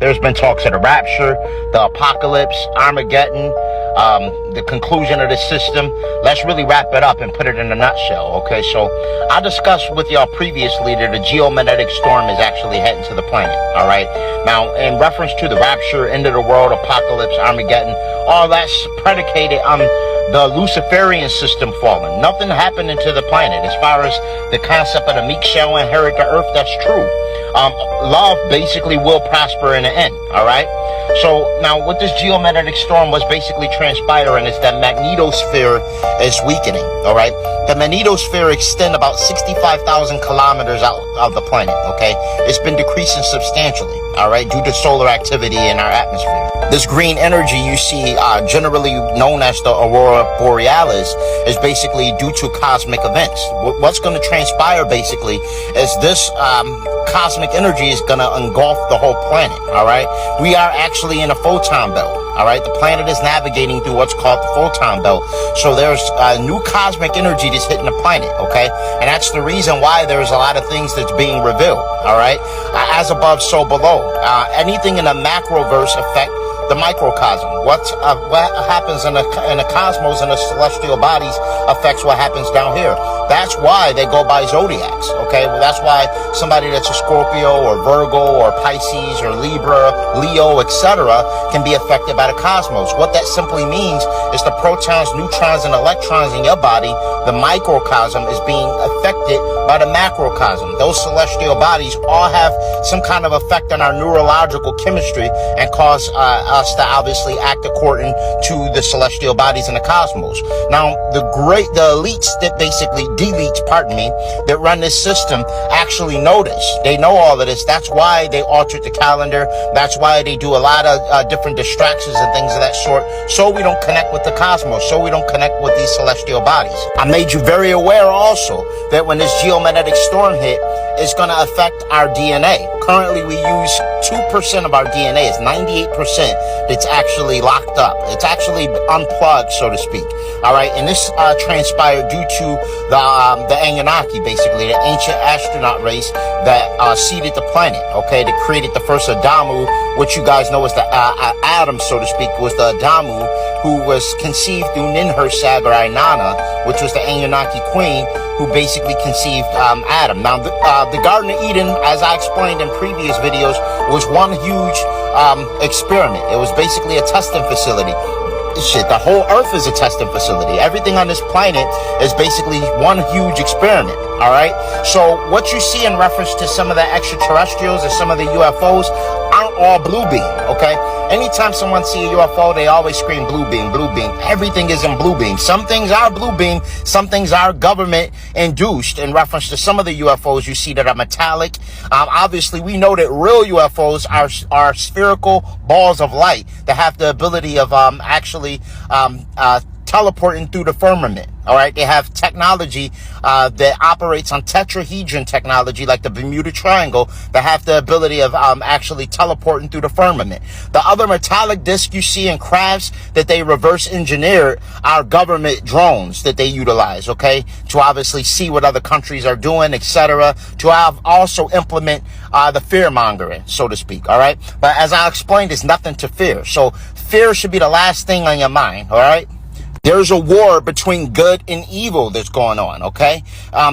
There's been talks of the rapture, the apocalypse, Armageddon, the conclusion of the system. Let's really wrap it up and put it in a nutshell, okay? So I discussed with y'all previously that a geomagnetic storm is actually heading to the planet, all right? Now, in reference to the rapture, end of the world, apocalypse, Armageddon, all that's predicated on the Luciferian system falling. Nothing happening to the planet. As far as the concept of the meek shall inherit the earth, that's true. Love basically will prosper in the end, all right? So now what this geomagnetic storm was basically transpiring is that magnetosphere is weakening, all right? The magnetosphere extends about 65,000 kilometers out of the planet, okay? It's been decreasing substantially, all right, due to solar activity in our atmosphere. This green energy you see, generally known as the aurora borealis, is basically due to cosmic events. What's going to transpire basically is this cosmic energy is going to engulf the whole planet, all right? We are actually in a photon belt, all right? The planet is navigating through what's called the photon belt. So there's new cosmic energy that's hitting the planet, okay? And that's the reason why there's a lot of things that's being revealed, all right? As above, so below. Anything in the macroverse affect the microcosm. What happens in the cosmos and the celestial bodies affects what happens down here. That's why they go by zodiacs, okay? Well, that's why somebody that's a Scorpio or Virgo or Pisces or Libra, Leo, etc. can be affected by the cosmos. What that simply means is the protons, neutrons, and electrons in your body, the microcosm, is being affected by the macrocosm. Those celestial bodies all have some kind of effect on our neurological chemistry and cause us to obviously act according to the celestial bodies in the cosmos. Now, the elites that basically that run this system actually know this. They know all of this. That's why they altered the calendar. That's why they do a lot of different distractions and things of that sort, so we don't connect with the cosmos, so we don't connect with these celestial bodies. I made you very aware also that when this geomagnetic storm hit, it's going to affect our DNA. Currently, we use 2% of our DNA. It's 98% that's actually locked up. It's actually unplugged, so to speak. All right, and this transpired due to the Anunnaki, basically, the ancient astronaut race that seeded the planet, okay, that created the first Adamu, which you guys know as the Adam, so to speak, was the Adamu, who was conceived through Ninhursag or Inanna, which was the Anunnaki queen, who basically conceived Adam. Now, the Garden of Eden, as I explained in previous videos, was one huge experiment. It was basically a testing facility. Shit, the whole earth is a testing facility. Everything on this planet is basically one huge experiment, all right? So what you see in reference to some of the extraterrestrials and some of the UFOs aren't all blue beam, okay? Anytime someone sees a UFO, they always scream blue beam, blue beam. Everything is in blue beam. Some things are blue beam, some things are government induced. In reference to some of the UFOs you see that are metallic. Obviously, we know that real UFOs are spherical balls of light that have the ability of actually teleporting through the firmament. All right, they have technology that operates on tetrahedron technology, like the Bermuda Triangle, that have the ability of actually teleporting through the firmament. The other metallic disc you see in crafts that they reverse engineered are government drones that they utilize, okay, to obviously see what other countries are doing, etc., to have also implement the fear mongering, so to speak. All right, but as I explained, there's nothing to fear. So fear should be the last thing on your mind. All right. There's a war between good and evil that's going on, okay?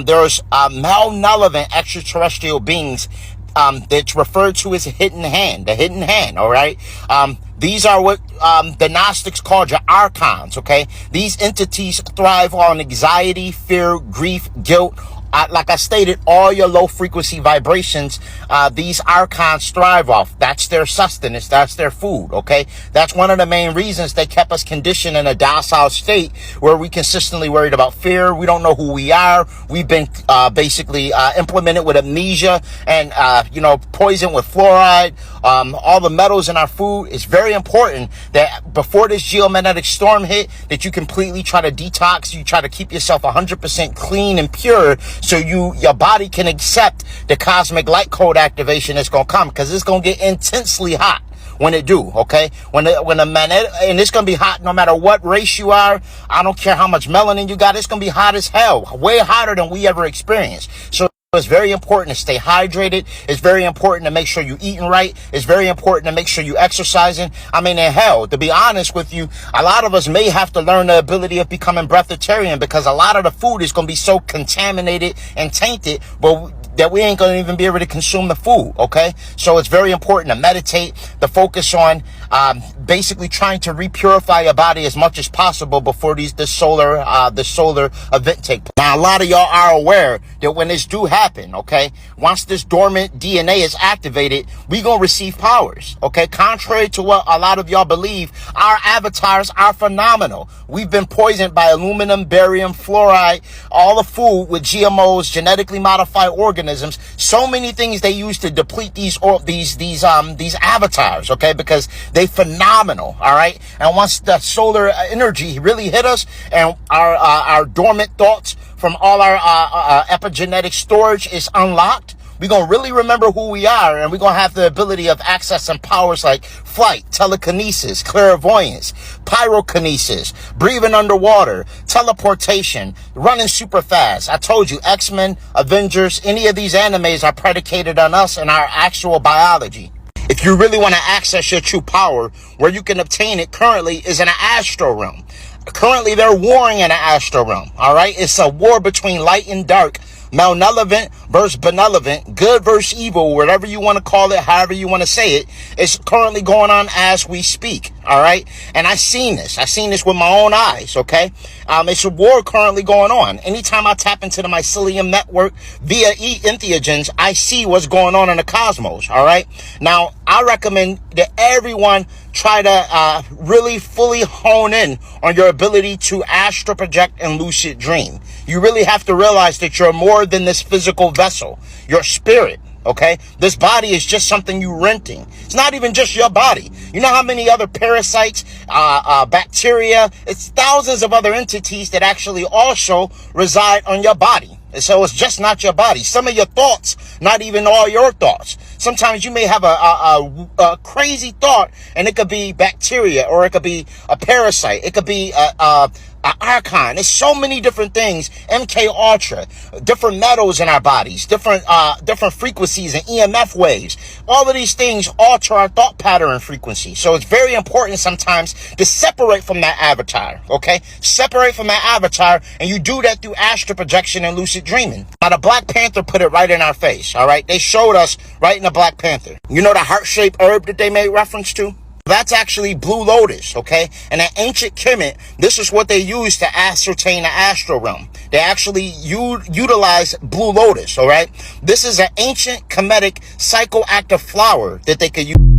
There's malevolent extraterrestrial beings that's referred to as hidden hand, the hidden hand, all right? These are what the Gnostics called your archons, okay? These entities thrive on anxiety, fear, grief, guilt. Like I stated, all your low frequency vibrations, these archons thrive off. That's their sustenance. That's their food. Okay. That's one of the main reasons they kept us conditioned in a docile state where we consistently worried about fear. We don't know who we are. We've been, basically, implemented with amnesia and, poisoned with fluoride. All the metals in our food. It's very important that before this geomagnetic storm hit, that you completely try to detox. You try to keep yourself 100% clean and pure, so your body can accept the cosmic light code activation that's going to come, because it's going to get intensely hot when it do, okay? When the magnetic, and it's going to be hot no matter what race you are. I don't care how much melanin you got. It's going to be hot as hell, way hotter than we ever experienced. So It's very important to stay hydrated. It's very important to make sure you're eating right. It's very important to make sure you're exercising. I mean, in hell, to be honest with you, a lot of us may have to learn the ability of becoming breatharian, because a lot of the food is going to be so contaminated and tainted, that we ain't going to even be able to consume the food, okay? So it's very important to meditate, to focus on basically trying to repurify your body as much as possible before the solar event take place. Now, a lot of y'all are aware that when this do happen, okay, once this dormant DNA is activated, we going to receive powers, okay? Contrary to what a lot of y'all believe, our avatars are phenomenal. We've been poisoned by aluminum, barium, fluoride, all the food with GMOs, genetically modified organisms. So many things they use to deplete these avatars, okay? Because they phenomenal, all right? And once the solar energy really hit us, and our dormant thoughts from all our epigenetic storage is unlocked, we're going to really remember who we are, and we're going to have the ability of accessing powers like flight, telekinesis, clairvoyance, pyrokinesis, breathing underwater, teleportation, running super fast. I told you, X-Men, Avengers, any of these animes are predicated on us and our actual biology. If you really want to access your true power, where you can obtain it currently is in an astral realm. Currently, they're warring in an astral realm, all right? It's a war between light and dark, malevolent versus benevolent, good versus evil, whatever you want to call it, however you want to say it. It's currently going on as we speak, all right? And I've seen this with my own eyes, okay? It's a war currently going on. Anytime I tap into the mycelium network via entheogens, I see what's going on in the cosmos, all right? Now, I recommend that everyone try to really fully hone in on your ability to astral project and lucid dream. You really have to realize that you're more than this physical vessel. Your spirit, okay? This body is just something you're renting. It's not even just your body. You know how many other parasites, bacteria, it's thousands of other entities that actually also reside on your body. And so it's just not your body. Some of your thoughts, not even all your thoughts. Sometimes you may have a crazy thought, and it could be bacteria, or it could be a parasite. It could be an archon. There's so many different things. MK Ultra, different metals in our bodies, different frequencies and EMF waves. All of these things alter our thought pattern and frequency. So it's very important sometimes to separate from that avatar, okay? Separate from that avatar, and you do that through astral projection and lucid dreaming. Now, the Black Panther put it right in our face, all right? They showed us right in the Black Panther. You know the heart-shaped herb that they made reference to? That's actually blue lotus, okay? And in ancient Kemet, this is what they used to ascertain the astral realm. They actually utilize blue lotus, all right? This is an ancient Kemetic psychoactive flower that they could use.